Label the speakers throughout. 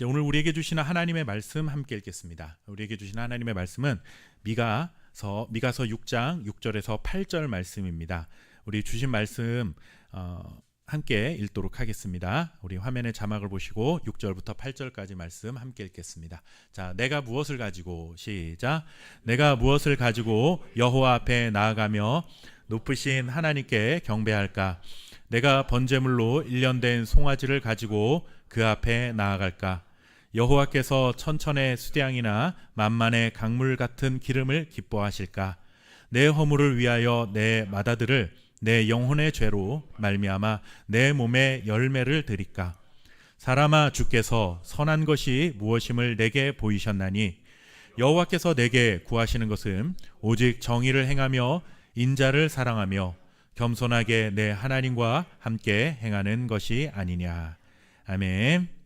Speaker 1: 오늘 우리에게 주시는 하나님의 말씀 함께 읽겠습니다. 우리에게 주시는 하나님의 말씀은 미가서 6장 6절에서 8절 말씀입니다. 우리 주신 말씀 함께 읽도록 하겠습니다. 우리 화면에 자막을 보시고 6절부터 8절까지 말씀 함께 읽겠습니다. 자, 내가 무엇을 가지고 시작. 내가 무엇을 가지고 여호와 앞에 나아가며 높으신 하나님께 경배할까? 내가 번제물로 1년 된 송아지를 가지고 그 앞에 나아갈까? 여호와께서 천천의 수량이나 만만의 강물 같은 기름을 기뻐하실까? 내 허물을 위하여 내 맏아들을 내 영혼의 죄로 말미암아 내 몸에 열매를 드릴까? 사람아, 주께서 선한 것이 무엇임을 내게 보이셨나니 여호와께서 내게 구하시는 것은 오직 정의를 행하며 인자를 사랑하며 겸손하게 내 하나님과 함께 행하는 것이 아니냐. 아멘.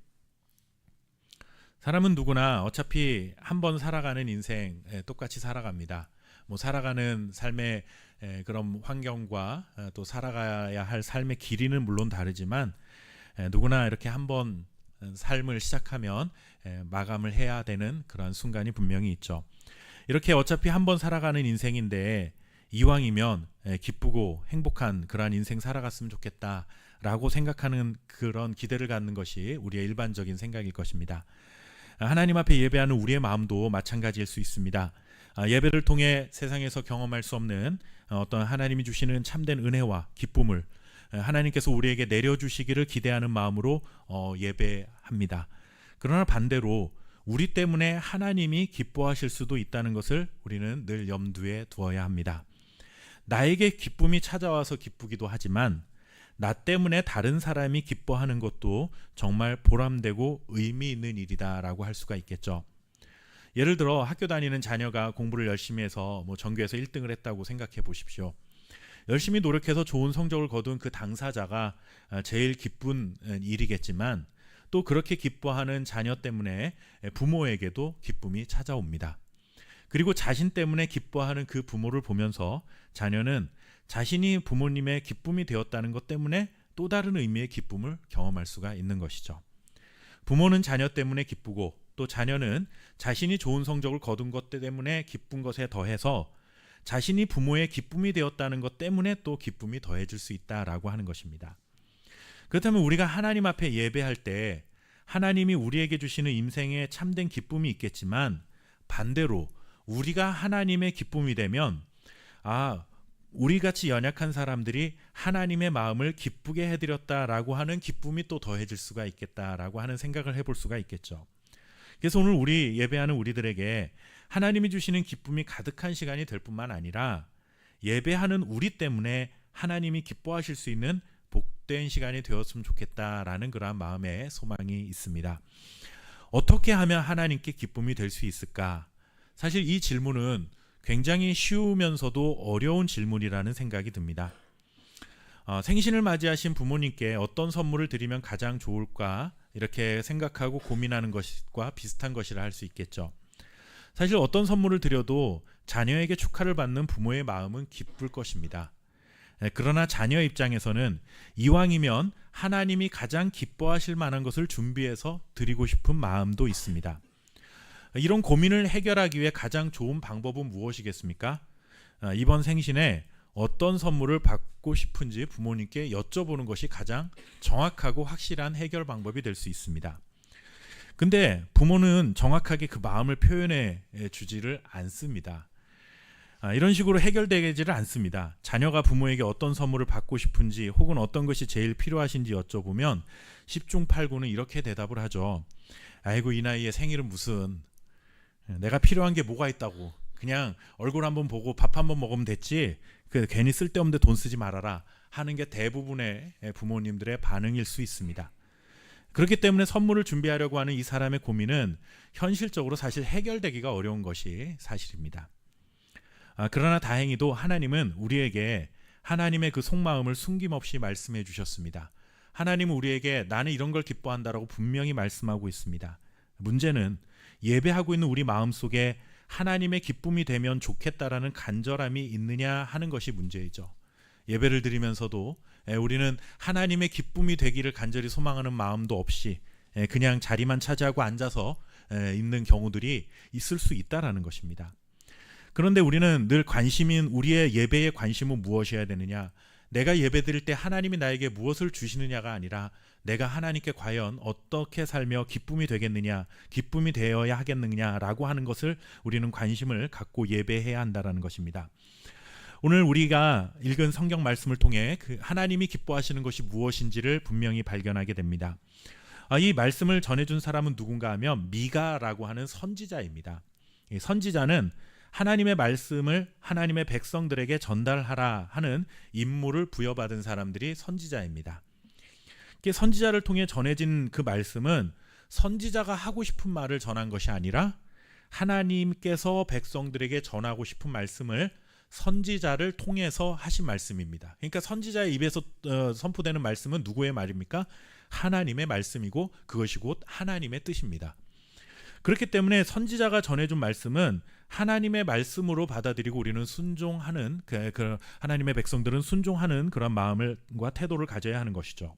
Speaker 1: 사람은 누구나 어차피 한 번 살아가는 인생 똑같이 살아갑니다. 살아가는 삶의 그런 환경과 또 살아가야 할 삶의 길이는 물론 다르지만 누구나 이렇게 한 번 삶을 시작하면 마감을 해야 되는 그런 순간이 분명히 있죠. 이렇게 어차피 한 번 살아가는 인생인데 이왕이면 기쁘고 행복한 그러한 인생 살아갔으면 좋겠다라고 생각하는 그런 기대를 갖는 것이 우리의 일반적인 생각일 것입니다. 하나님 앞에 예배하는 우리의 마음도 마찬가지일 수 있습니다. 예배를 통해 세상에서 경험할 수 없는 어떤 하나님이 주시는 참된 은혜와 기쁨을 하나님께서 우리에게 내려주시기를 기대하는 마음으로 예배합니다. 그러나 반대로 우리 때문에 하나님이 기뻐하실 수도 있다는 것을 우리는 늘 염두에 두어야 합니다. 나에게 기쁨이 찾아와서 기쁘기도 하지만 나 때문에 다른 사람이 기뻐하는 것도 정말 보람되고 의미 있는 일이다라고 할 수가 있겠죠. 예를 들어 학교 다니는 자녀가 공부를 열심히 해서 전교에서 1등을 했다고 생각해 보십시오. 열심히 노력해서 좋은 성적을 거둔 그 당사자가 제일 기쁜 일이겠지만 또 그렇게 기뻐하는 자녀 때문에 부모에게도 기쁨이 찾아옵니다. 그리고 자신 때문에 기뻐하는 그 부모를 보면서 자녀는 자신이 부모님의 기쁨이 되었다는 것 때문에 또 다른 의미의 기쁨을 경험할 수가 있는 것이죠. 부모는 자녀 때문에 기쁘고 또 자녀는 자신이 좋은 성적을 거둔 것 때문에 기쁜 것에 더해서 자신이 부모의 기쁨이 되었다는 것 때문에 또 기쁨이 더해질 수 있다라고 하는 것입니다. 그렇다면 우리가 하나님 앞에 예배할 때 하나님이 우리에게 주시는 인생에 참된 기쁨이 있겠지만 반대로 우리가 하나님의 기쁨이 되면 우리같이 연약한 사람들이 하나님의 마음을 기쁘게 해드렸다라고 하는 기쁨이 또 더해질 수가 있겠다라고 하는 생각을 해볼 수가 있겠죠. 그래서 오늘 우리 예배하는 우리들에게 하나님이 주시는 기쁨이 가득한 시간이 될 뿐만 아니라 예배하는 우리 때문에 하나님이 기뻐하실 수 있는 복된 시간이 되었으면 좋겠다라는 그런 마음의 소망이 있습니다. 어떻게 하면 하나님께 기쁨이 될 수 있을까? 사실 이 질문은 굉장히 쉬우면서도 어려운 질문이라는 생각이 듭니다. 생신을 맞이하신 부모님께 어떤 선물을 드리면 가장 좋을까 이렇게 생각하고 고민하는 것과 비슷한 것이라 할 수 있겠죠. 사실 어떤 선물을 드려도 자녀에게 축하를 받는 부모의 마음은 기쁠 것입니다. 그러나 자녀 입장에서는 이왕이면 하나님이 가장 기뻐하실 만한 것을 준비해서 드리고 싶은 마음도 있습니다. 이런 고민을 해결하기 위해 가장 좋은 방법은 무엇이겠습니까? 이번 생신에 어떤 선물을 받고 싶은지 부모님께 여쭤보는 것이 가장 정확하고 확실한 해결 방법이 될 수 있습니다. 근데 부모는 정확하게 그 마음을 표현해 주지를 않습니다. 이런 식으로 해결되지를 않습니다. 자녀가 부모에게 어떤 선물을 받고 싶은지 혹은 어떤 것이 제일 필요하신지 여쭤보면 10중 8구는 이렇게 대답을 하죠. 아이고, 이 나이에 생일은 무슨, 내가 필요한 게 뭐가 있다고, 그냥 얼굴 한번 보고 밥 한번 먹으면 됐지, 괜히 쓸데없는 데 돈 쓰지 말아라 하는 게 대부분의 부모님들의 반응일 수 있습니다. 그렇기 때문에 선물을 준비하려고 하는 이 사람의 고민은 현실적으로 사실 해결되기가 어려운 것이 사실입니다. 그러나 다행히도 하나님은 우리에게 하나님의 그 속마음을 숨김없이 말씀해 주셨습니다. 하나님은 우리에게 나는 이런 걸 기뻐한다라고 분명히 말씀하고 있습니다. 문제는 예배하고 있는 우리 마음속에 하나님의 기쁨이 되면 좋겠다라는 간절함이 있느냐 하는 것이 문제이죠. 예배를 드리면서도 우리는 하나님의 기쁨이 되기를 간절히 소망하는 마음도 없이 그냥 자리만 차지하고 앉아서 있는 경우들이 있을 수 있다라는 것입니다. 그런데 우리는 늘 우리의 예배의 관심은 무엇이어야 되느냐? 내가 예배드릴 때 하나님이 나에게 무엇을 주시느냐가 아니라 내가 하나님께 과연 어떻게 살며 기쁨이 되겠느냐, 기쁨이 되어야 하겠느냐라고 하는 것을 우리는 관심을 갖고 예배해야 한다라는 것입니다. 오늘 우리가 읽은 성경 말씀을 통해 그 하나님이 기뻐하시는 것이 무엇인지를 분명히 발견하게 됩니다. 이 말씀을 전해준 사람은 누군가 하면 미가라고 하는 선지자입니다. 이 선지자는 하나님의 말씀을 하나님의 백성들에게 전달하라 하는 임무를 부여받은 사람들이 선지자입니다. 선지자를 통해 전해진 그 말씀은 선지자가 하고 싶은 말을 전한 것이 아니라 하나님께서 백성들에게 전하고 싶은 말씀을 선지자를 통해서 하신 말씀입니다. 그러니까 선지자의 입에서 선포되는 말씀은 누구의 말입니까? 하나님의 말씀이고 그것이 곧 하나님의 뜻입니다. 그렇기 때문에 선지자가 전해준 말씀은 하나님의 말씀으로 받아들이고 우리는 순종하는 그 하나님의 백성들은 순종하는 그런 마음과 태도를 가져야 하는 것이죠.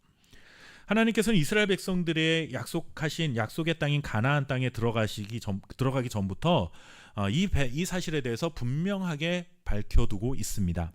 Speaker 1: 하나님께서는 이스라엘 백성들의 약속하신 약속의 땅인 가나안 땅에 들어가기 전부터 이 사실에 대해서 분명하게 밝혀두고 있습니다.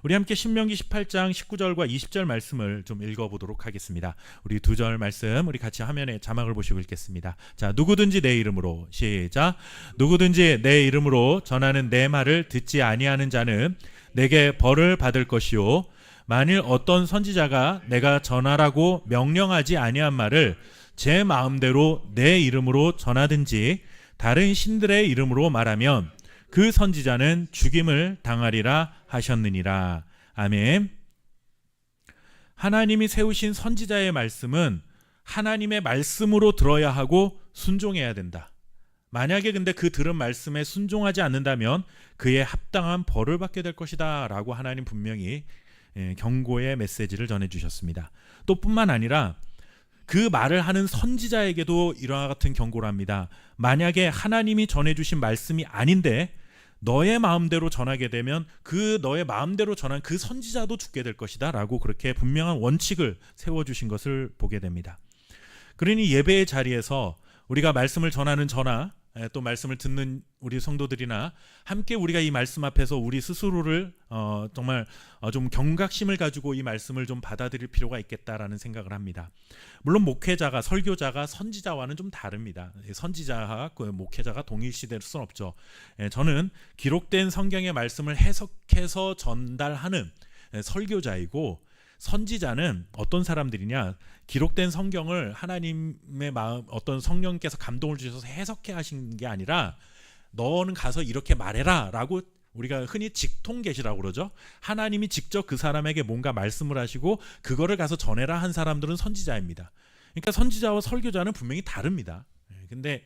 Speaker 1: 우리 함께 신명기 18장 19절과 20절 말씀을 좀 읽어보도록 하겠습니다. 우리 두 절 말씀 우리 같이 화면에 자막을 보시고 읽겠습니다. 자, 누구든지 내 이름으로 시작. 누구든지 내 이름으로 전하는 내 말을 듣지 아니하는 자는 내게 벌을 받을 것이요, 만일 어떤 선지자가 내가 전하라고 명령하지 아니한 말을 제 마음대로 내 이름으로 전하든지 다른 신들의 이름으로 말하면 그 선지자는 죽임을 당하리라 하셨느니라. 아멘. 하나님이 세우신 선지자의 말씀은 하나님의 말씀으로 들어야 하고 순종해야 된다. 만약에 근데 그 들은 말씀에 순종하지 않는다면 그에 합당한 벌을 받게 될 것이다 라고 하나님 분명히 경고의 메시지를 전해주셨습니다. 또 뿐만 아니라 그 말을 하는 선지자에게도 이와 같은 경고를 합니다. 만약에 하나님이 전해주신 말씀이 아닌데 너의 마음대로 전하게 되면 그 너의 마음대로 전한 그 선지자도 죽게 될 것이다 라고 그렇게 분명한 원칙을 세워주신 것을 보게 됩니다. 그러니 예배의 자리에서 우리가 말씀을 전하는 저나 또 말씀을 듣는 우리 성도들이나 함께 우리가 이 말씀 앞에서 우리 스스로를 정말 좀 경각심을 가지고 이 말씀을 좀 받아들일 필요가 있겠다라는 생각을 합니다. 물론 목회자가 설교자가 선지자와는 좀 다릅니다. 선지자와 목회자가 동일시될 수는 없죠. 저는 기록된 성경의 말씀을 해석해서 전달하는 설교자이고, 선지자는 어떤 사람들이냐, 기록된 성경을 하나님의 마음 어떤 성령께서 감동을 주셔서 해석해 하신 게 아니라 너는 가서 이렇게 말해라 라고 우리가 흔히 직통계시라고 그러죠. 하나님이 직접 그 사람에게 뭔가 말씀을 하시고 그거를 가서 전해라 한 사람들은 선지자입니다. 그러니까 선지자와 설교자는 분명히 다릅니다. 근데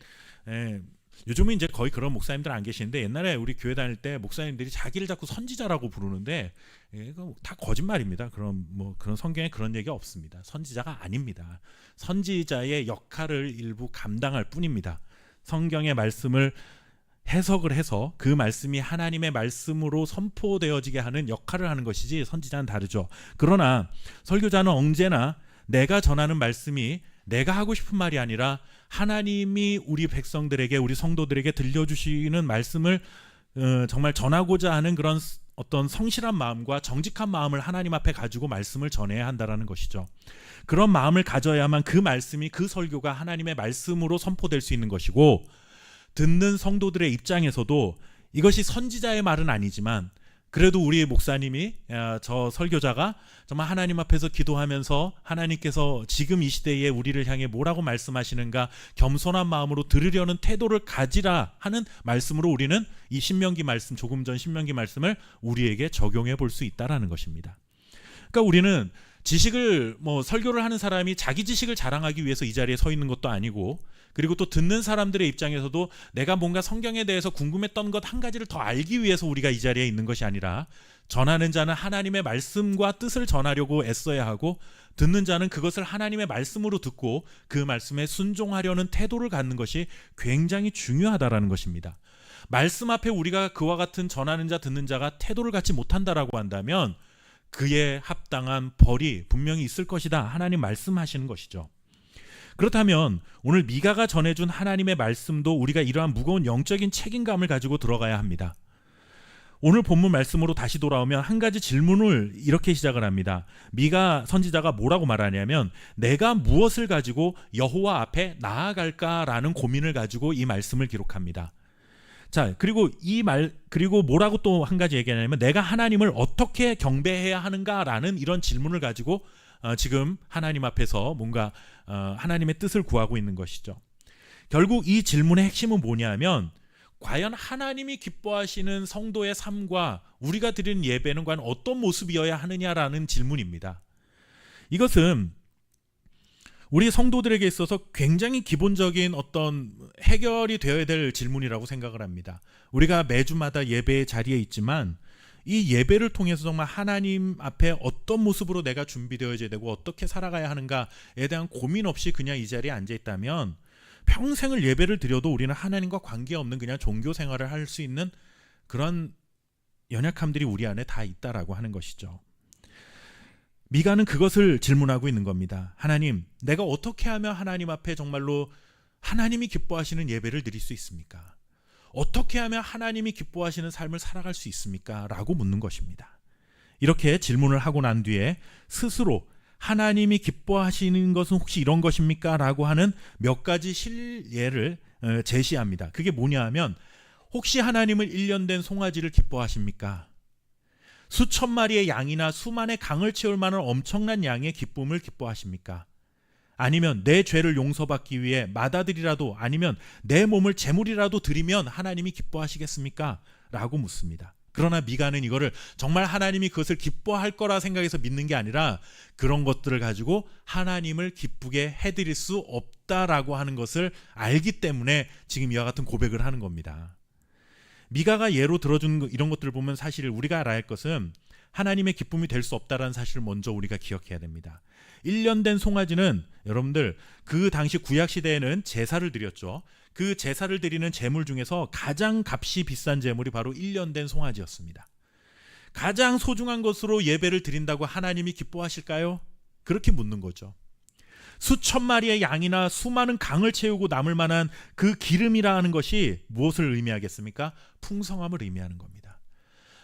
Speaker 1: 요즘은 이제 거의 그런 목사님들 안 계시는데, 옛날에 우리 교회 다닐 때 목사님들이 자기를 자꾸 선지자라고 부르는데 이거 다 거짓말입니다. 그런 성경에 그런 얘기가 없습니다. 선지자가 아닙니다. 선지자의 역할을 일부 감당할 뿐입니다. 성경의 말씀을 해석을 해서 그 말씀이 하나님의 말씀으로 선포되어지게 하는 역할을 하는 것이지 선지자는 다르죠. 그러나 설교자는 언제나 내가 전하는 말씀이 내가 하고 싶은 말이 아니라 하나님이 우리 백성들에게, 우리 성도들에게 들려주시는 말씀을 정말 전하고자 하는 그런 어떤 성실한 마음과 정직한 마음을 하나님 앞에 가지고 말씀을 전해야 한다는 것이죠. 그런 마음을 가져야만 그 말씀이, 그 설교가 하나님의 말씀으로 선포될 수 있는 것이고, 듣는 성도들의 입장에서도 이것이 선지자의 말은 아니지만 그래도 우리 목사님이, 저 설교자가 정말 하나님 앞에서 기도하면서 하나님께서 지금 이 시대에 우리를 향해 뭐라고 말씀하시는가 겸손한 마음으로 들으려는 태도를 가지라 하는 말씀으로 우리는 이 신명기 말씀, 조금 전 신명기 말씀을 우리에게 적용해 볼 수 있다라는 것입니다. 그러니까 우리는 지식을 설교를 하는 사람이 자기 지식을 자랑하기 위해서 이 자리에 서 있는 것도 아니고, 그리고 또 듣는 사람들의 입장에서도 내가 뭔가 성경에 대해서 궁금했던 것 한 가지를 더 알기 위해서 우리가 이 자리에 있는 것이 아니라, 전하는 자는 하나님의 말씀과 뜻을 전하려고 애써야 하고, 듣는 자는 그것을 하나님의 말씀으로 듣고 그 말씀에 순종하려는 태도를 갖는 것이 굉장히 중요하다라는 것입니다. 말씀 앞에 우리가 그와 같은 전하는 자, 듣는 자가 태도를 갖지 못한다라고 한다면 그에 합당한 벌이 분명히 있을 것이다, 하나님 말씀하시는 것이죠. 그렇다면 오늘 미가가 전해준 하나님의 말씀도 우리가 이러한 무거운 영적인 책임감을 가지고 들어가야 합니다. 오늘 본문 말씀으로 다시 돌아오면 한 가지 질문을 이렇게 시작을 합니다. 미가 선지자가 뭐라고 말하냐면 내가 무엇을 가지고 여호와 앞에 나아갈까라는 고민을 가지고 이 말씀을 기록합니다. 자, 그리고 그리고 뭐라고 또 한 가지 얘기하냐면 내가 하나님을 어떻게 경배해야 하는가라는 이런 질문을 가지고 지금 하나님 앞에서 뭔가 하나님의 뜻을 구하고 있는 것이죠. 결국 이 질문의 핵심은 뭐냐면 과연 하나님이 기뻐하시는 성도의 삶과 우리가 드리는 예배는 과연 어떤 모습이어야 하느냐라는 질문입니다. 이것은 우리 성도들에게 있어서 굉장히 기본적인 어떤 해결이 되어야 될 질문이라고 생각을 합니다. 우리가 매주마다 예배의 자리에 있지만 이 예배를 통해서 정말 하나님 앞에 어떤 모습으로 내가 준비되어야 되고 어떻게 살아가야 하는가에 대한 고민 없이 그냥 이 자리에 앉아 있다면 평생을 예배를 드려도 우리는 하나님과 관계없는 그냥 종교 생활을 할 수 있는 그런 연약함들이 우리 안에 다 있다라고 하는 것이죠. 미가는 그것을 질문하고 있는 겁니다. 하나님, 내가 어떻게 하면 하나님 앞에 정말로 하나님이 기뻐하시는 예배를 드릴 수 있습니까? 어떻게 하면 하나님이 기뻐하시는 삶을 살아갈 수 있습니까? 라고 묻는 것입니다. 이렇게 질문을 하고 난 뒤에 스스로 하나님이 기뻐하시는 것은 혹시 이런 것입니까? 라고 하는 몇 가지 실예를 제시합니다. 그게 뭐냐 하면 혹시 하나님은 1년 된 송아지를 기뻐하십니까? 수천 마리의 양이나 수만의 강을 채울 만한 엄청난 양의 기쁨을 기뻐하십니까? 아니면 내 죄를 용서받기 위해 맏아들이라도 아니면 내 몸을 제물이라도 드리면 하나님이 기뻐하시겠습니까? 라고 묻습니다. 그러나 미가는 이거를 정말 하나님이 그것을 기뻐할 거라 생각해서 믿는 게 아니라 그런 것들을 가지고 하나님을 기쁘게 해드릴 수 없다라고 하는 것을 알기 때문에 지금 이와 같은 고백을 하는 겁니다. 미가가 예로 들어준 이런 것들을 보면 사실 우리가 알아야 할 것은 하나님의 기쁨이 될 수 없다라는 사실을 먼저 우리가 기억해야 됩니다. 1년 된 송아지는 여러분들 그 당시 구약시대에는 제사를 드렸죠. 그 제사를 드리는 제물 중에서 가장 값이 비싼 제물이 바로 1년 된 송아지였습니다. 가장 소중한 것으로 예배를 드린다고 하나님이 기뻐하실까요? 그렇게 묻는 거죠. 수천 마리의 양이나 수많은 강을 채우고 남을 만한 그 기름이라 하는 것이 무엇을 의미하겠습니까? 풍성함을 의미하는 겁니다.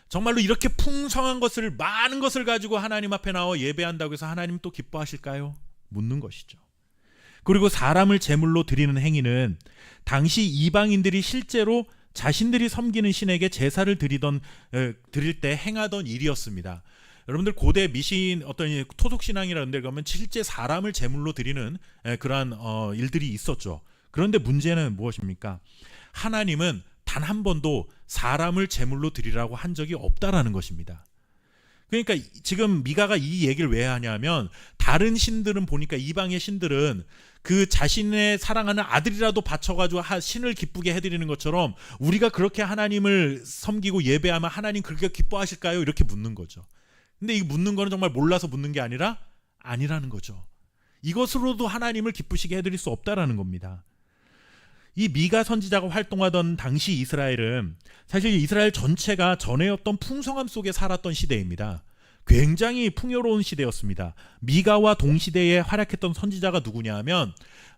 Speaker 1: 정말로 이렇게 풍성한 것을 많은 것을 가지고 하나님 앞에 나와 예배한다고 해서 하나님 또 기뻐하실까요? 묻는 것이죠. 그리고 사람을 제물로 드리는 행위는 당시 이방인들이 실제로 자신들이 섬기는 신에게 제사를 드릴 때 행하던 일이었습니다. 여러분들 고대 미신 어떤 토속 신앙이라는 데 가면 실제 사람을 제물로 드리는 그러한 일들이 있었죠. 그런데 문제는 무엇입니까? 하나님은 단 한 번도 사람을 제물로 드리라고 한 적이 없다라는 것입니다. 그러니까 지금 미가가 이 얘기를 왜 하냐면 다른 신들은 보니까 이방의 신들은 그 자신의 사랑하는 아들이라도 바쳐가지고 신을 기쁘게 해드리는 것처럼 우리가 그렇게 하나님을 섬기고 예배하면 하나님 그렇게 기뻐하실까요? 이렇게 묻는 거죠. 근데 이 묻는 거는 정말 몰라서 묻는 게 아니라 아니라는 거죠. 이것으로도 하나님을 기쁘시게 해드릴 수 없다라는 겁니다. 이 미가 선지자가 활동하던 당시 이스라엘은 사실 이스라엘 전체가 전에 없던 풍성함 속에 살았던 시대입니다. 굉장히 풍요로운 시대였습니다. 미가와 동시대에 활약했던 선지자가 누구냐 하면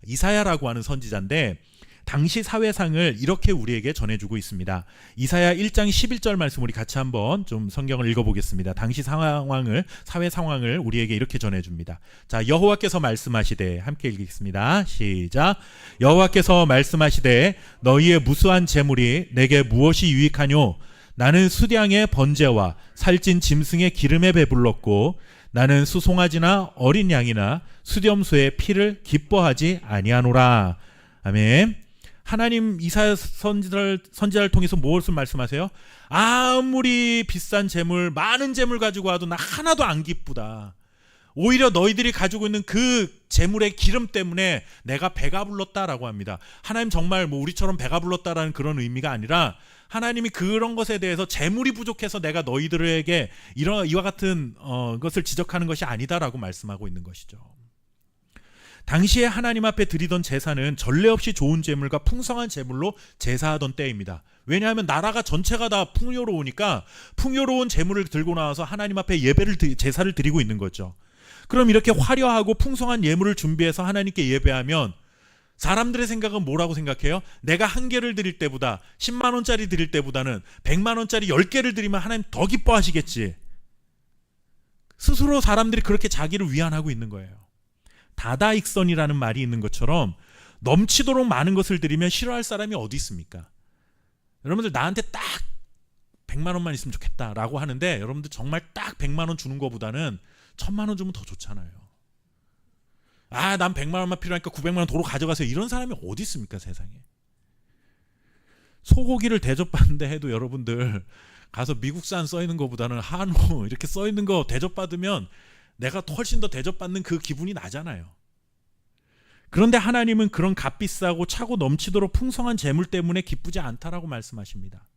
Speaker 1: 이사야라고 하는 선지자인데 당시 사회상을 이렇게 우리에게 전해주고 있습니다. 이사야 1장 11절 말씀 우리 같이 한번 좀 성경을 읽어보겠습니다. 당시 사회 상황을 우리에게 이렇게 전해줍니다. 자, 여호와께서 말씀하시되 함께 읽겠습니다. 시작. 여호와께서 말씀하시되 너희의 무수한 재물이 내게 무엇이 유익하뇨? 나는 수량의 번제와 살찐 짐승의 기름에 배불렀고 나는 수송아지나 어린 양이나 수렴소의 피를 기뻐하지 아니하노라. 아멘. 하나님 이사야 선지자를 통해서 무엇을 말씀하세요? 아무리 비싼 재물, 많은 재물 가지고 와도 나 하나도 안 기쁘다. 오히려 너희들이 가지고 있는 그 재물의 기름 때문에 내가 배가 불렀다라고 합니다. 하나님 정말 뭐 우리처럼 배가 불렀다라는 그런 의미가 아니라 하나님이 그런 것에 대해서 재물이 부족해서 내가 너희들에게 이와 같은 것을 지적하는 것이 아니다라고 말씀하고 있는 것이죠. 당시에 하나님 앞에 드리던 제사는 전례 없이 좋은 제물과 풍성한 제물로 제사하던 때입니다. 왜냐하면 나라가 전체가 다 풍요로우니까 풍요로운 제물을 들고 나와서 하나님 앞에 제사를 드리고 있는 거죠. 그럼 이렇게 화려하고 풍성한 예물을 준비해서 하나님께 예배하면 사람들의 생각은 뭐라고 생각해요? 내가 한 개를 드릴 때보다 10만 원짜리 드릴 때보다는 100만 원짜리 10개를 드리면 하나님 더 기뻐하시겠지. 스스로 사람들이 그렇게 자기를 위안하고 있는 거예요. 다다익선이라는 말이 있는 것처럼 넘치도록 많은 것을 드리면 싫어할 사람이 어디 있습니까? 여러분들 나한테 딱 100만 원만 있으면 좋겠다라고 하는데 여러분들 정말 딱 100만 원 주는 것보다는 1000만 원 주면 더 좋잖아요. 난 100만 원만 필요하니까 900만 원 도로 가져가세요. 이런 사람이 어디 있습니까, 세상에. 소고기를 대접받는데 해도 여러분들 가서 미국산 써있는 것보다는 한우 이렇게 써있는 거 대접받으면 내가 훨씬 더 대접받는 그 기분이 나잖아요. 그런데 하나님은 그런 값비싸고 차고 넘치도록 풍성한 재물 때문에 기쁘지 않다라고 말씀하십니다.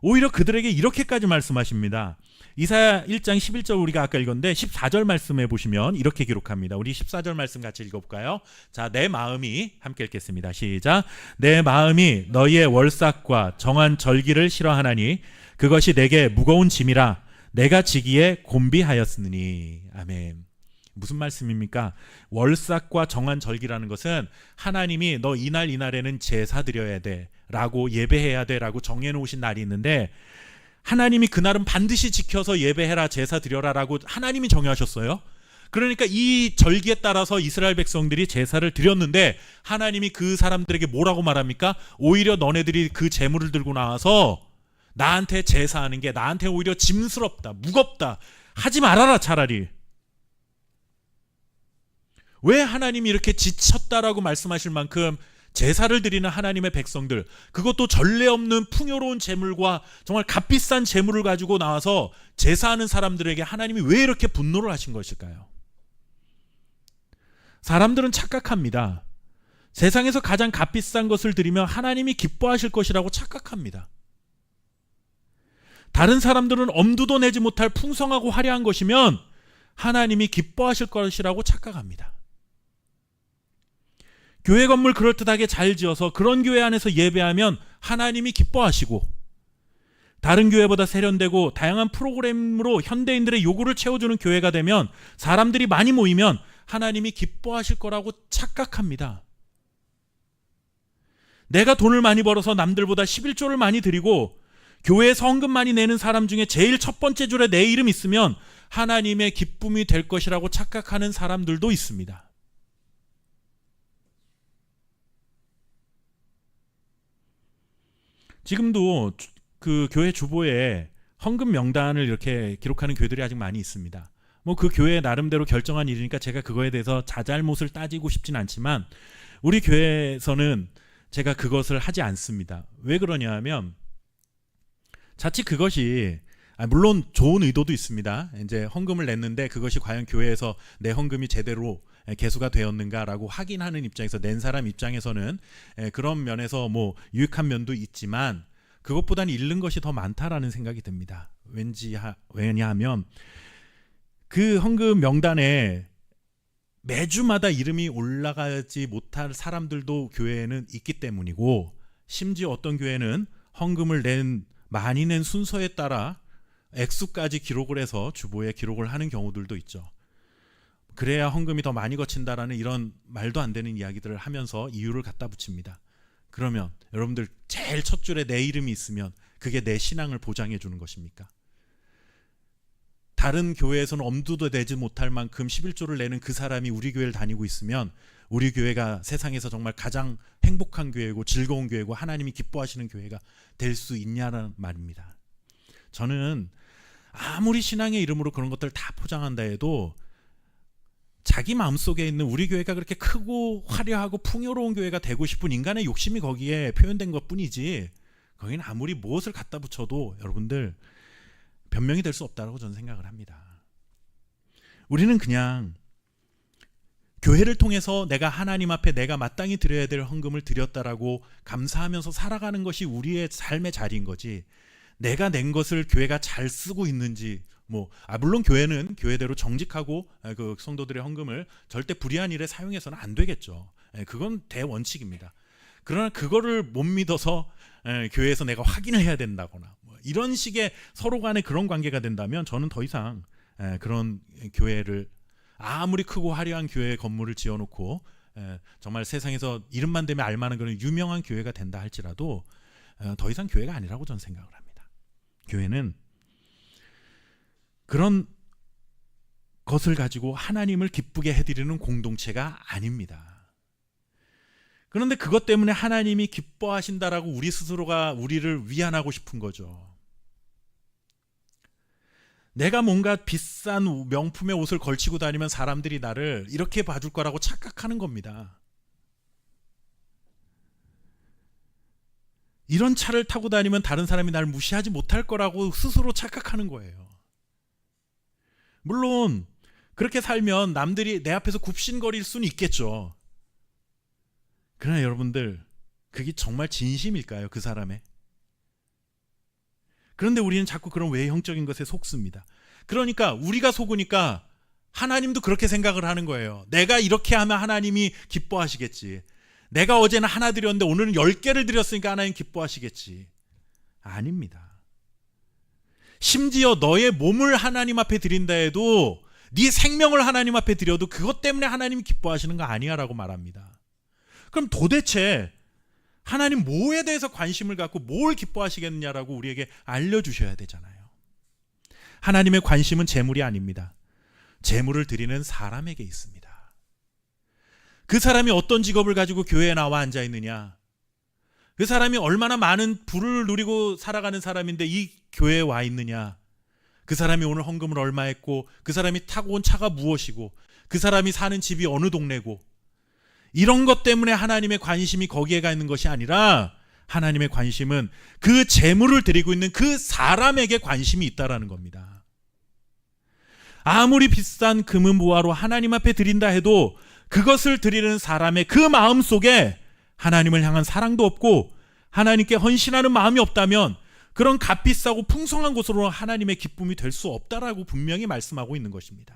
Speaker 1: 오히려 그들에게 이렇게까지 말씀하십니다. 이사야 1장 11절 우리가 아까 읽었는데 14절 말씀해 보시면 이렇게 기록합니다. 우리 14절 말씀 같이 읽어볼까요? 자, 내 마음이 함께 읽겠습니다. 시작. 내 마음이 너희의 월삭과 정한 절기를 싫어하나니 그것이 내게 무거운 짐이라 내가 지기에 곤비하였으니. 아멘. 무슨 말씀입니까? 월삭과 정한 절기라는 것은 하나님이 너 이날 이날에는 제사 드려야 돼 라고 예배해야 돼 라고 정해놓으신 날이 있는데 하나님이 그날은 반드시 지켜서 예배해라 제사 드려라 라고 하나님이 정하셨어요. 그러니까 이 절기에 따라서 이스라엘 백성들이 제사를 드렸는데 하나님이 그 사람들에게 뭐라고 말합니까? 오히려 너네들이 그 제물을 들고 나와서 나한테 제사하는 게 나한테 오히려 짐스럽다, 무겁다, 하지 말아라 차라리. 왜 하나님이 이렇게 지쳤다라고 말씀하실 만큼 제사를 드리는 하나님의 백성들, 그것도 전례 없는 풍요로운 재물과 정말 값비싼 재물을 가지고 나와서 제사하는 사람들에게 하나님이 왜 이렇게 분노를 하신 것일까요? 사람들은 착각합니다. 세상에서 가장 값비싼 것을 드리면 하나님이 기뻐하실 것이라고 착각합니다. 다른 사람들은 엄두도 내지 못할 풍성하고 화려한 것이면 하나님이 기뻐하실 것이라고 착각합니다. 교회 건물 그럴듯하게 잘 지어서 그런 교회 안에서 예배하면 하나님이 기뻐하시고, 다른 교회보다 세련되고 다양한 프로그램으로 현대인들의 요구를 채워주는 교회가 되면, 사람들이 많이 모이면 하나님이 기뻐하실 거라고 착각합니다. 내가 돈을 많이 벌어서 남들보다 11조를 많이 드리고 교회에 헌금 많이 내는 사람 중에 제일 첫 번째 줄에 내 이름 있으면 하나님의 기쁨이 될 것이라고 착각하는 사람들도 있습니다. 지금도 그 교회 주보에 헌금 명단을 이렇게 기록하는 교회들이 아직 많이 있습니다. 뭐 그 교회 나름대로 결정한 일이니까 제가 그거에 대해서 자잘못을 따지고 싶진 않지만 우리 교회에서는 제가 그것을 하지 않습니다. 왜 그러냐 하면 자칫 그것이 물론 좋은 의도도 있습니다. 이제 헌금을 냈는데 그것이 과연 교회에서 내 헌금이 제대로 개수가 되었는가라고 확인하는 입장에서, 낸 사람 입장에서는 그런 면에서 뭐 유익한 면도 있지만 그것보다는 잃는 것이 더 많다라는 생각이 듭니다. 왜냐하면 그 헌금 명단에 매주마다 이름이 올라가지 못할 사람들도 교회에는 있기 때문이고, 심지어 어떤 교회는 헌금을 많이 낸 순서에 따라 액수까지 기록을 해서 주보에 기록을 하는 경우들도 있죠. 그래야 헌금이 더 많이 거친다라는 이런 말도 안 되는 이야기들을 하면서 이유를 갖다 붙입니다. 그러면 여러분들 제일 첫 줄에 내 이름이 있으면 그게 내 신앙을 보장해 주는 것입니까? 다른 교회에서는 엄두도 내지 못할 만큼 11조를 내는 그 사람이 우리 교회를 다니고 있으면 우리 교회가 세상에서 정말 가장 행복한 교회고 즐거운 교회고 하나님이 기뻐하시는 교회가 될 수 있냐는 말입니다. 저는 아무리 신앙의 이름으로 그런 것들을 다 포장한다 해도 자기 마음속에 있는 우리 교회가 그렇게 크고 화려하고 풍요로운 교회가 되고 싶은 인간의 욕심이 거기에 표현된 것뿐이지, 거기는 아무리 무엇을 갖다 붙여도 여러분들 변명이 될 수 없다고 저는 생각을 합니다. 우리는 그냥 교회를 통해서 내가 하나님 앞에 내가 마땅히 드려야 될 헌금을 드렸다라고 감사하면서 살아가는 것이 우리의 삶의 자리인 거지, 내가 낸 것을 교회가 잘 쓰고 있는지, 물론 교회는 교회대로 정직하고 그 성도들의 헌금을 절대 불의한 일에 사용해서는 안 되겠죠. 그건 대원칙입니다. 그러나 그거를 못 믿어서 교회에서 내가 확인을 해야 된다거나 이런 식의 서로 간에 그런 관계가 된다면 저는 더 이상 그런 교회를 아무리 크고 화려한 교회 건물을 지어놓고 정말 세상에서 이름만 되면 알만한 그런 유명한 교회가 된다 할지라도 더 이상 교회가 아니라고 저는 생각을 합니다. 교회는 그런 것을 가지고 하나님을 기쁘게 해드리는 공동체가 아닙니다. 그런데 그것 때문에 하나님이 기뻐하신다라고 우리 스스로가 우리를 위안하고 싶은 거죠. 내가 뭔가 비싼 명품의 옷을 걸치고 다니면 사람들이 나를 이렇게 봐줄 거라고 착각하는 겁니다. 이런 차를 타고 다니면 다른 사람이 나를 무시하지 못할 거라고 스스로 착각하는 거예요. 물론 그렇게 살면 남들이 내 앞에서 굽신거릴 수는 있겠죠. 그러나 여러분들, 그게 정말 진심일까요? 그 사람의? 그런데 우리는 자꾸 그런 외형적인 것에 속습니다. 그러니까 우리가 속으니까 하나님도 그렇게 생각을 하는 거예요. 내가 이렇게 하면 하나님이 기뻐하시겠지. 내가 어제는 하나 드렸는데 오늘은 10개를 드렸으니까 하나님 기뻐하시겠지. 아닙니다. 심지어 너의 몸을 하나님 앞에 드린다 해도, 네 생명을 하나님 앞에 드려도 그것 때문에 하나님이 기뻐하시는 거 아니야 라고 말합니다. 그럼 도대체 하나님 뭐에 대해서 관심을 갖고 뭘 기뻐하시겠느냐라고 우리에게 알려주셔야 되잖아요. 하나님의 관심은 재물이 아닙니다. 재물을 드리는 사람에게 있습니다. 그 사람이 어떤 직업을 가지고 교회에 나와 앉아 있느냐, 그 사람이 얼마나 많은 부를 누리고 살아가는 사람인데 이 교회에 와 있느냐, 그 사람이 오늘 헌금을 얼마 했고, 그 사람이 타고 온 차가 무엇이고, 그 사람이 사는 집이 어느 동네고, 이런 것 때문에 하나님의 관심이 거기에 가 있는 것이 아니라 하나님의 관심은 그 재물을 드리고 있는 그 사람에게 관심이 있다라는 겁니다. 아무리 비싼 금은보화로 하나님 앞에 드린다 해도 그것을 드리는 사람의 그 마음 속에 하나님을 향한 사랑도 없고 하나님께 헌신하는 마음이 없다면 그런 값비싸고 풍성한 곳으로 하나님의 기쁨이 될 수 없다라고 분명히 말씀하고 있는 것입니다.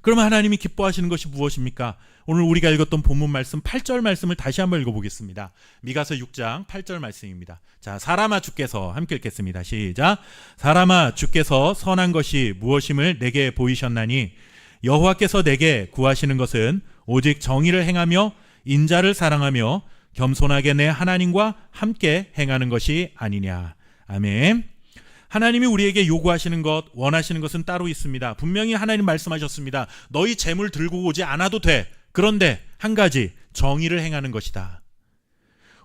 Speaker 1: 그러면 하나님이 기뻐하시는 것이 무엇입니까? 오늘 우리가 읽었던 본문 말씀 8절 말씀을 다시 한번 읽어보겠습니다. 미가서 6장 8절 말씀입니다. 자, 사람아 주께서, 함께 읽겠습니다. 시작. 사람아 주께서 선한 것이 무엇임을 내게 보이셨나니 여호와께서 내게 구하시는 것은 오직 정의를 행하며 인자를 사랑하며 겸손하게 내 하나님과 함께 행하는 것이 아니냐. 아멘. 하나님이 우리에게 요구하시는 것, 원하시는 것은 따로 있습니다. 분명히 하나님 말씀하셨습니다. 너희 재물 들고 오지 않아도 돼. 그런데 한 가지, 정의를 행하는 것이다.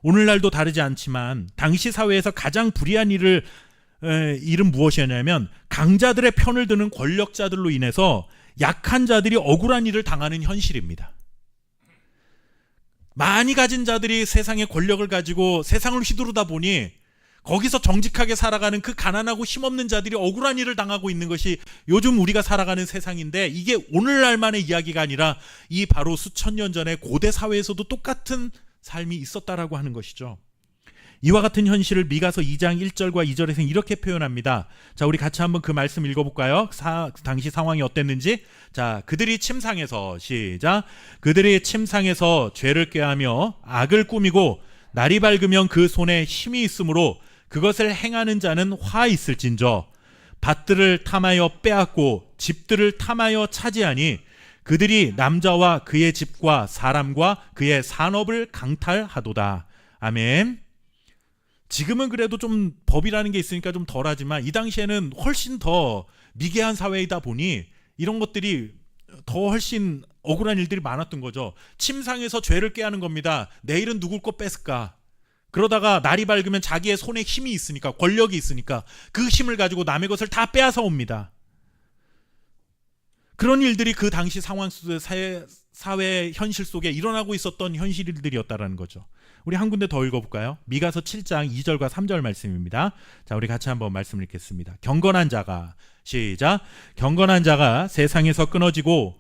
Speaker 1: 오늘날도 다르지 않지만 당시 사회에서 가장 불의한 일은 무엇이었냐면 강자들의 편을 드는 권력자들로 인해서 약한 자들이 억울한 일을 당하는 현실입니다. 많이 가진 자들이 세상의 권력을 가지고 세상을 휘두르다 보니 거기서 정직하게 살아가는 그 가난하고 힘없는 자들이 억울한 일을 당하고 있는 것이 요즘 우리가 살아가는 세상인데, 이게 오늘날만의 이야기가 아니라 이 바로 수천 년 전에 고대 사회에서도 똑같은 삶이 있었다라고 하는 것이죠. 이와 같은 현실을 미가서 2장 1절과 2절에서 이렇게 표현합니다. 자, 우리 같이 한번 그 말씀 읽어볼까요? 당시 상황이 어땠는지. 자, 그들이 침상에서, 시작. 그들이 침상에서 죄를 꾀하며 악을 꾸미고 날이 밝으면 그 손에 힘이 있으므로 그것을 행하는 자는 화 있을진저 밭들을 탐하여 빼앗고 집들을 탐하여 차지하니 그들이 남자와 그의 집과 사람과 그의 산업을 강탈하도다. 아멘. 지금은 그래도 좀 법이라는 게 있으니까 좀 덜하지만 이 당시에는 훨씬 더 미개한 사회이다 보니 이런 것들이 더 훨씬 억울한 일들이 많았던 거죠. 침상에서 죄를 꾀하는 겁니다. 내일은 누굴 거 뺏을까? 그러다가 날이 밝으면 자기의 손에 힘이 있으니까, 권력이 있으니까 그 힘을 가지고 남의 것을 다 빼앗아 옵니다. 그런 일들이 그 당시 상황 속에 사회 현실 속에 일어나고 있었던 현실들이었다라는 거죠. 우리 한 군데 더 읽어볼까요? 미가서 7장 2절과 3절 말씀입니다. 자, 우리 같이 한번 말씀 읽겠습니다. 경건한 자가, 시작. 경건한 자가 세상에서 끊어지고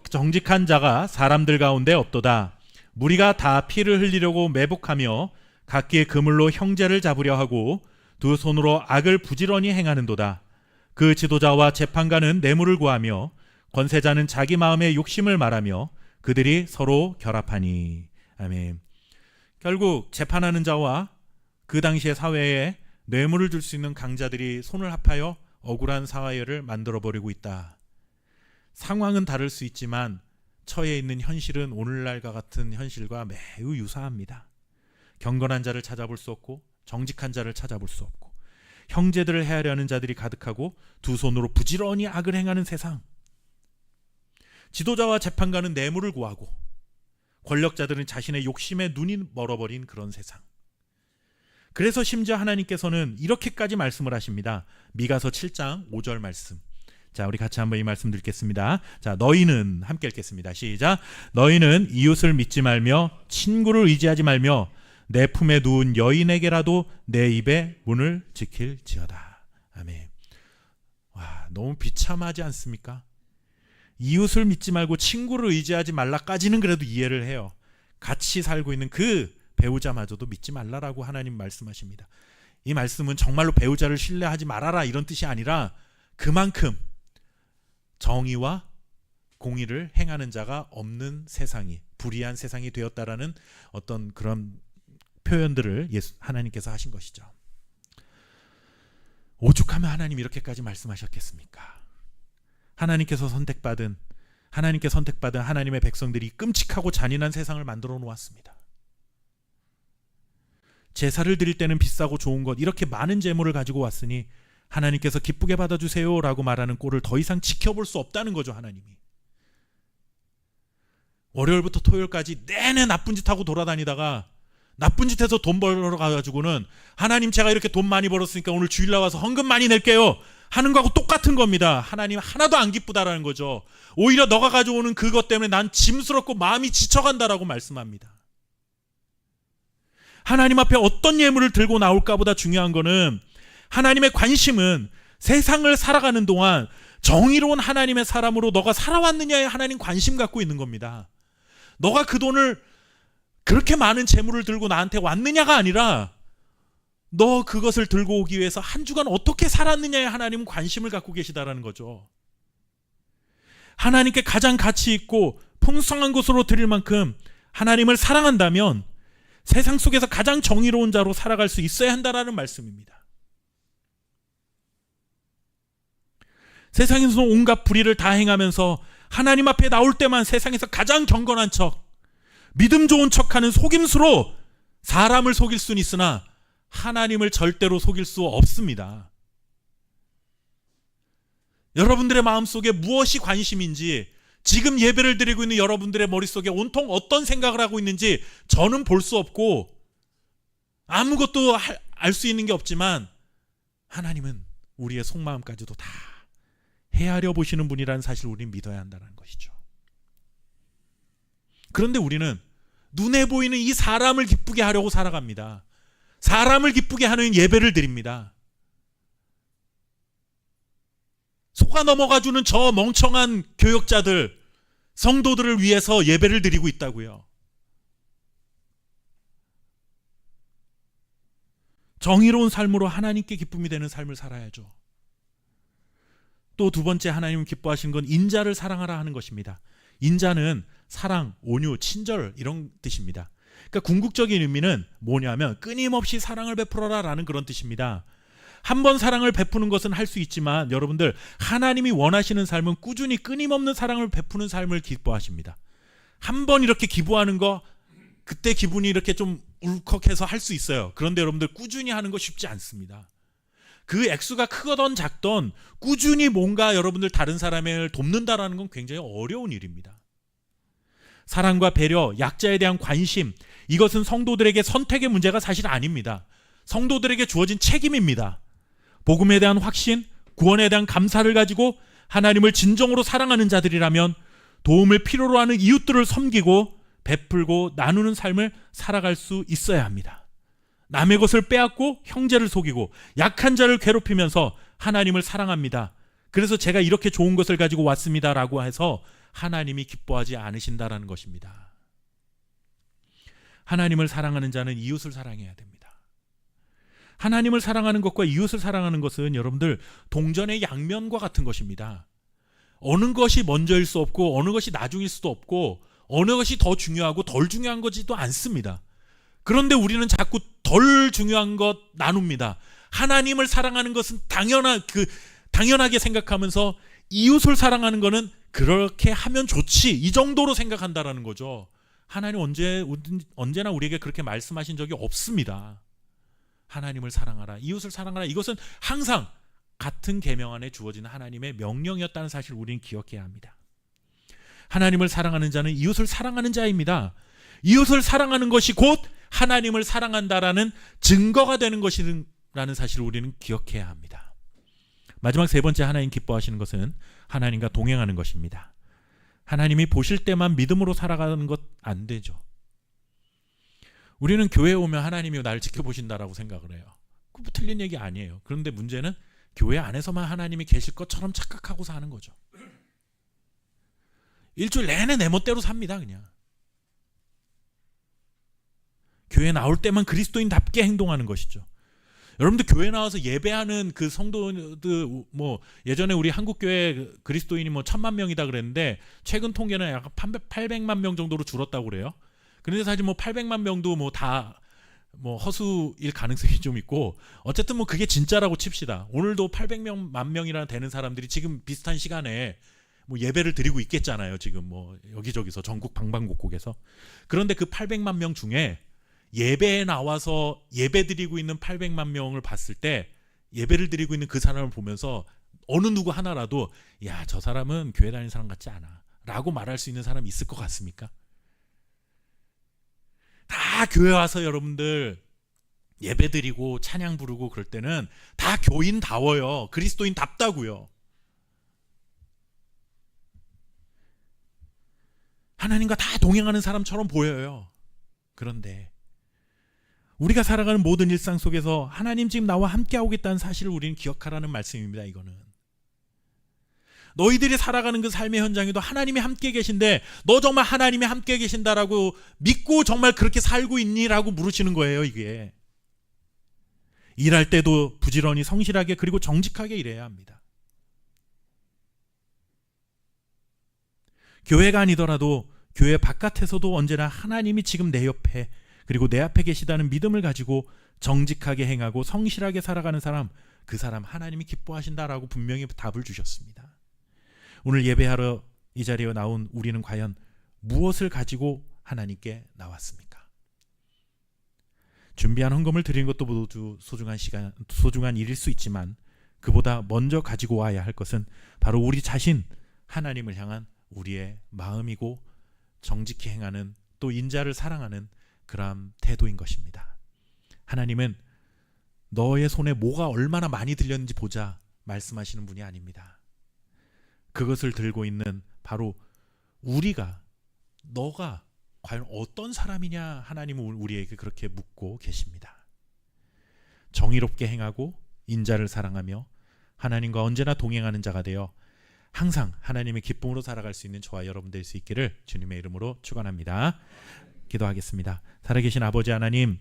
Speaker 1: 정직한 자가 사람들 가운데 없도다. 무리가 다 피를 흘리려고 매복하며 각기 그물로 형제를 잡으려 하고 두 손으로 악을 부지런히 행하는도다. 그 지도자와 재판관은 뇌물을 구하며 권세자는 자기 마음의 욕심을 말하며 그들이 서로 결합하니. 아멘. 결국 재판하는 자와 그 당시의 사회에 뇌물을 줄 수 있는 강자들이 손을 합하여 억울한 사회를 만들어버리고 있다. 상황은 다를 수 있지만 처해 있는 현실은 오늘날과 같은 현실과 매우 유사합니다. 경건한 자를 찾아볼 수 없고 정직한 자를 찾아볼 수 없고 형제들을 해하려는 자들이 가득하고 두 손으로 부지런히 악을 행하는 세상. 지도자와 재판관은 뇌물을 구하고 권력자들은 자신의 욕심에 눈이 멀어버린 그런 세상. 그래서 심지어 하나님께서는 이렇게까지 말씀을 하십니다. 미가서 7장 5절 말씀. 자, 우리 같이 한번 이 말씀 듣겠습니다. 자, 너희는 함께 읽겠습니다. 시작. 너희는 이웃을 믿지 말며 친구를 의지하지 말며 내 품에 누운 여인에게라도 내 입의 문을 지킬지어다. 아멘. 와, 너무 비참하지 않습니까? 이웃을 믿지 말고 친구를 의지하지 말라까지는 그래도 이해를 해요. 같이 살고 있는 그 배우자마저도 믿지 말라라고 하나님 말씀하십니다. 이 말씀은 정말로 배우자를 신뢰하지 말아라 이런 뜻이 아니라 그만큼 정의와 공의를 행하는 자가 없는 세상이, 불의한 세상이 되었다라는 어떤 그런 표현들을 하나님께서 하신 것이죠. 오죽하면 하나님 이렇게까지 말씀하셨겠습니까? 하나님께 선택받은 하나님의 백성들이 끔찍하고 잔인한 세상을 만들어 놓았습니다. 제사를 드릴 때는 비싸고 좋은 것, 이렇게 많은 제물을 가지고 왔으니 하나님께서 기쁘게 받아주세요 라고 말하는 꼴을 더 이상 지켜볼 수 없다는 거죠. 하나님이 월요일부터 토요일까지 내내 나쁜 짓 하고 돌아다니다가 나쁜 짓 해서 돈 벌러 가가지고는 하나님 제가 이렇게 돈 많이 벌었으니까 오늘 주일 나와서 헌금 많이 낼게요 하는 거하고 똑같은 겁니다. 하나님 하나도 안 기쁘다라는 거죠. 오히려 너가 가져오는 그것 때문에 난 짐스럽고 마음이 지쳐간다라고 말씀합니다. 하나님 앞에 어떤 예물을 들고 나올까 보다 중요한 거는, 하나님의 관심은 세상을 살아가는 동안 정의로운 하나님의 사람으로 너가 살아왔느냐에 하나님 관심 갖고 있는 겁니다. 너가 그 돈을, 그렇게 많은 재물을 들고 나한테 왔느냐가 아니라 너 그것을 들고 오기 위해서 한 주간 어떻게 살았느냐에 하나님은 관심을 갖고 계시다라는 거죠. 하나님께 가장 가치 있고 풍성한 것으로 드릴 만큼 하나님을 사랑한다면 세상 속에서 가장 정의로운 자로 살아갈 수 있어야 한다라는 말씀입니다. 세상에서 온갖 불의를 다 행하면서 하나님 앞에 나올 때만 세상에서 가장 경건한 척, 믿음 좋은 척하는 속임수로 사람을 속일 수는 있으나 하나님을 절대로 속일 수 없습니다. 여러분들의 마음속에 무엇이 관심인지, 지금 예배를 드리고 있는 여러분들의 머릿속에 온통 어떤 생각을 하고 있는지 저는 볼 수 없고 아무것도 알 수 있는 게 없지만 하나님은 우리의 속마음까지도 다 헤아려 보시는 분이라는 사실을 우리는 믿어야 한다는 것이죠. 그런데 우리는 눈에 보이는 이 사람을 기쁘게 하려고 살아갑니다. 사람을 기쁘게 하는 예배를 드립니다. 속아 넘어가주는 저 멍청한 교역자들, 성도들을 위해서 예배를 드리고 있다고요. 정의로운 삶으로 하나님께 기쁨이 되는 삶을 살아야죠. 또 두 번째 하나님은 기뻐하시는 건 인자를 사랑하라 하는 것입니다. 인자는 사랑, 온유, 친절 이런 뜻입니다. 그러니까 궁극적인 의미는 뭐냐면 끊임없이 사랑을 베풀어라 라는 그런 뜻입니다. 한 번 사랑을 베푸는 것은 할 수 있지만 여러분들, 하나님이 원하시는 삶은 꾸준히 끊임없는 사랑을 베푸는 삶을 기뻐하십니다. 한 번 이렇게 기부하는 거, 그때 기분이 이렇게 좀 울컥해서 할 수 있어요. 그런데 여러분들 꾸준히 하는 거 쉽지 않습니다. 그 액수가 크건 작던 꾸준히 뭔가 여러분들 다른 사람을 돕는다라는 건 굉장히 어려운 일입니다. 사랑과 배려, 약자에 대한 관심, 이것은 성도들에게 선택의 문제가 사실 아닙니다. 성도들에게 주어진 책임입니다. 복음에 대한 확신, 구원에 대한 감사를 가지고 하나님을 진정으로 사랑하는 자들이라면 도움을 필요로 하는 이웃들을 섬기고 베풀고 나누는 삶을 살아갈 수 있어야 합니다. 남의 것을 빼앗고 형제를 속이고 약한 자를 괴롭히면서 하나님을 사랑합니다. 그래서 제가 이렇게 좋은 것을 가지고 왔습니다라고 해서 하나님이 기뻐하지 않으신다라는 것입니다. 하나님을 사랑하는 자는 이웃을 사랑해야 됩니다. 하나님을 사랑하는 것과 이웃을 사랑하는 것은 여러분들 동전의 양면과 같은 것입니다. 어느 것이 먼저일 수 없고 어느 것이 나중일 수도 없고 어느 것이 더 중요하고 덜 중요한 것이지도 않습니다. 그런데 우리는 자꾸 덜 중요한 것 나눕니다. 하나님을 사랑하는 것은 당연하게 생각하면서 이웃을 사랑하는 것은 그렇게 하면 좋지, 이 정도로 생각한다라는 거죠. 하나님 언제나 우리에게 그렇게 말씀하신 적이 없습니다. 하나님을 사랑하라, 이웃을 사랑하라, 이것은 항상 같은 계명 안에 주어지는 하나님의 명령이었다는 사실을 우리는 기억해야 합니다. 하나님을 사랑하는 자는 이웃을 사랑하는 자입니다. 이웃을 사랑하는 것이 곧 하나님을 사랑한다라는 증거가 되는 것이라는 사실을 우리는 기억해야 합니다. 마지막 세 번째, 하나님 기뻐하시는 것은 하나님과 동행하는 것입니다. 하나님이 보실 때만 믿음으로 살아가는 것 안 되죠. 우리는 교회에 오면 하나님이 나를 지켜보신다라고 생각을 해요. 그거 틀린 얘기 아니에요. 그런데 문제는 교회 안에서만 하나님이 계실 것처럼 착각하고 사는 거죠. 일주일 내내 내 멋대로 삽니다. 그냥 교회 나올 때만 그리스도인답게 행동하는 것이죠. 여러분들 교회 나와서 예배하는 그 성도들, 뭐 예전에 우리 한국교회 그리스도인이 뭐 1000만 명이다 그랬는데 최근 통계는 약간 800만 명 정도로 줄었다고 그래요. 그런데 사실 뭐 800만 명도 뭐 다 뭐 허수일 가능성이 좀 있고, 어쨌든 뭐 그게 진짜라고 칩시다. 오늘도 800만 명이나 되는 사람들이 지금 비슷한 시간에 뭐 예배를 드리고 있겠잖아요. 지금 뭐 여기저기서 전국 방방곡곡에서. 그런데 그 800만 명 중에 예배에 나와서 예배 드리고 있는 800만 명을 봤을 때, 예배를 드리고 있는 그 사람을 보면서 어느 누구 하나라도 야, 저 사람은 교회 다니는 사람 같지 않아 라고 말할 수 있는 사람이 있을 것 같습니까? 다 교회 와서 여러분들 예배 드리고 찬양 부르고 그럴 때는 다 교인다워요. 그리스도인답다고요. 하나님과 다 동행하는 사람처럼 보여요. 그런데 우리가 살아가는 모든 일상 속에서 하나님 지금 나와 함께하고 있다는 사실을 우리는 기억하라는 말씀입니다. 이거는 너희들이 살아가는 그 삶의 현장에도 하나님이 함께 계신데, 너 정말 하나님이 함께 계신다라고 믿고 정말 그렇게 살고 있니라고 물으시는 거예요. 이게 일할 때도 부지런히 성실하게 그리고 정직하게 일해야 합니다. 교회가 아니더라도 교회 바깥에서도 언제나 하나님이 지금 내 옆에 그리고 내 앞에 계시다는 믿음을 가지고 정직하게 행하고 성실하게 살아가는 사람, 그 사람 하나님이 기뻐하신다라고 분명히 답을 주셨습니다. 오늘 예배하러 이 자리에 나온 우리는 과연 무엇을 가지고 하나님께 나왔습니까? 준비한 헌금을 드리는 것도 모두 소중한 일일 수 있지만, 그보다 먼저 가지고 와야 할 것은 바로 우리 자신, 하나님을 향한 우리의 마음이고 정직히 행하는, 또 인자를 사랑하는 그러한 태도인 것입니다. 하나님은 너의 손에 뭐가 얼마나 많이 들렸는지 보자 말씀하시는 분이 아닙니다. 그것을 들고 있는 바로 너가 과연 어떤 사람이냐, 하나님은 우리에게 그렇게 묻고 계십니다. 정의롭게 행하고 인자를 사랑하며 하나님과 언제나 동행하는 자가 되어 항상 하나님의 기쁨으로 살아갈 수 있는 저와 여러분 될 수 있기를 주님의 이름으로 축원합니다. 기도하겠습니다. 살아계신 아버지 하나님,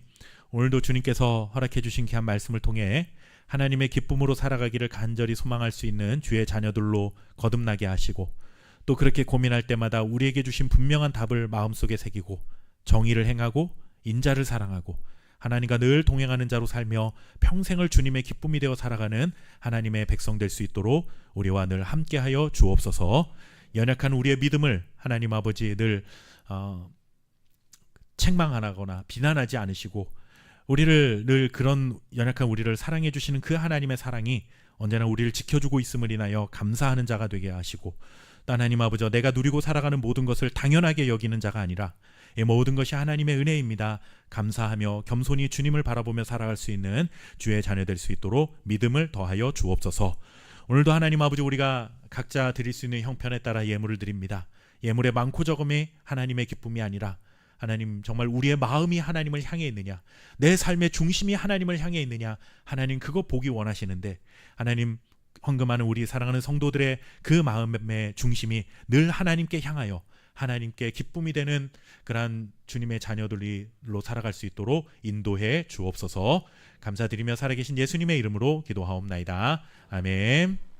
Speaker 1: 오늘도 주님께서 허락해 주신 귀한 말씀을 통해 하나님의 기쁨으로 살아가기를 간절히 소망할 수 있는 주의 자녀들로 거듭나게 하시고, 또 그렇게 고민할 때마다 우리에게 주신 분명한 답을 마음속에 새기고 정의를 행하고 인자를 사랑하고 하나님과 늘 동행하는 자로 살며 평생을 주님의 기쁨이 되어 살아가는 하나님의 백성 될 수 있도록 우리와 늘 함께하여 주옵소서. 연약한 우리의 믿음을 하나님 아버지 늘 책망하거나 비난하지 않으시고, 우리를 늘 그런 연약한 우리를 사랑해 주시는 그 하나님의 사랑이 언제나 우리를 지켜주고 있음을 인하여 감사하는 자가 되게 하시고, 또 하나님 아버지, 내가 누리고 살아가는 모든 것을 당연하게 여기는 자가 아니라 이 모든 것이 하나님의 은혜입니다, 감사하며 겸손히 주님을 바라보며 살아갈 수 있는 주의 자녀 될 수 있도록 믿음을 더하여 주옵소서. 오늘도 하나님 아버지, 우리가 각자 드릴 수 있는 형편에 따라 예물을 드립니다. 예물의 많고 적음이 하나님의 기쁨이 아니라, 하나님 정말 우리의 마음이 하나님을 향해 있느냐, 내 삶의 중심이 하나님을 향해 있느냐, 하나님 그거 보기 원하시는데, 하나님 헌금하는 우리 사랑하는 성도들의 그 마음의 중심이 늘 하나님께 향하여 하나님께 기쁨이 되는 그러한 주님의 자녀들로 살아갈 수 있도록 인도해 주옵소서. 감사드리며 살아계신 예수님의 이름으로 기도하옵나이다. 아멘.